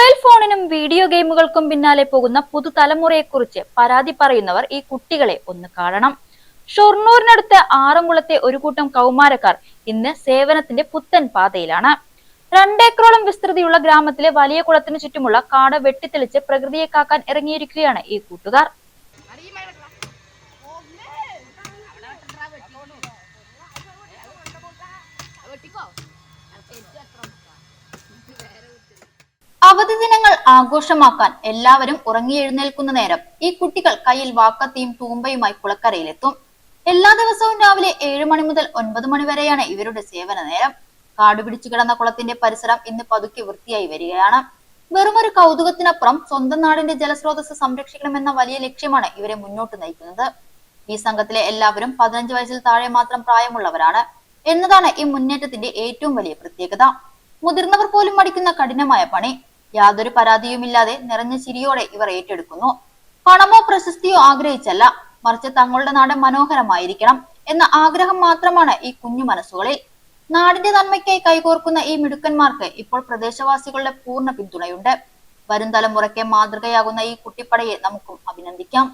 Mobile ഫോണിനും video ഗെയിമുകൾക്കും പിന്നാലെ പോകുന്ന പുതുതലമുറയെക്കുറിച്ച് പരാതി പറയുന്നവർ ഈ കുട്ടികളെ ഒന്ന് കാണണം. ഷൊർണൂരിനടുത്ത് ആറന്കുളത്തെ ഒരു കൂട്ടം കൗമാരക്കാർ ഇന്ന് സേവനത്തിന്റെ പുത്തൻ പാതയിലാണ്. 2 ഏക്കറോളം വിസ്തൃതിയുള്ള ഗ്രാമത്തിലെ വലിയ കുളത്തിന് ചുറ്റുമുള്ള കാട് വെട്ടിത്തെളിച്ച് പ്രകൃതിയെ കാക്കാൻ ഇറങ്ങിയിരിക്കുകയാണ് ഈ കൂട്ടുകാർ. അവധി ദിനങ്ങൾ ആഘോഷമാക്കാൻ എല്ലാവരും ഉറങ്ങിയെഴുന്നേൽക്കുന്ന നേരം ഈ കുട്ടികൾ കയ്യിൽ വാക്കത്തിയും തൂമ്പയുമായി കുളക്കരയിലെത്തും. എല്ലാ ദിവസവും രാവിലെ 7 മണി മുതൽ 9 മണി വരെയാണ് ഇവരുടെ സേവന നേരം. കാടുപിടിച്ചു കിടന്ന കുളത്തിന്റെ പരിസരം ഇന്ന് പതുക്കെ വൃത്തിയായി വരികയാണ്. വെറുമൊരു കൗതുകത്തിനപ്പുറം സ്വന്തം നാടിന്റെ ജലസ്രോതസ് സംരക്ഷിക്കണമെന്ന വലിയ ലക്ഷ്യമാണ് ഇവരെ മുന്നോട്ട് നയിക്കുന്നത്. ഈ സംഘത്തിലെ എല്ലാവരും 15 വയസ്സിൽ താഴെ മാത്രം പ്രായമുള്ളവരാണ് എന്നതാണ് ഈ മുന്നേറ്റത്തിന്റെ ഏറ്റവും വലിയ പ്രത്യേകത. മുതിർന്നവർ പോലും മടിക്കുന്ന കഠിനമായ പണി യാതൊരു പരാതിയുമില്ലാതെ നിറഞ്ഞ ചിരിയോടെ ഇവർ ഏറ്റെടുക്കുന്നു. പണമോ പ്രശസ്തിയോ ആഗ്രഹിച്ചല്ല, മറിച്ച് തങ്ങളുടെ നാട് മനോഹരമായിരിക്കണം എന്ന ആഗ്രഹം മാത്രമാണ് ഈ കുഞ്ഞു മനസ്സുകളിൽ. നാടിന്റെ നന്മയ്ക്കായി കൈകോർക്കുന്ന ഈ മിടുക്കന്മാർക്ക് ഇപ്പോൾ പ്രദേശവാസികളുടെ പൂർണ്ണ പിന്തുണയുണ്ട്. വരും തലമുറയ്ക്ക് മാതൃകയാകുന്ന ഈ കുട്ടിപ്പടയെ നമുക്കും അഭിനന്ദിക്കാം.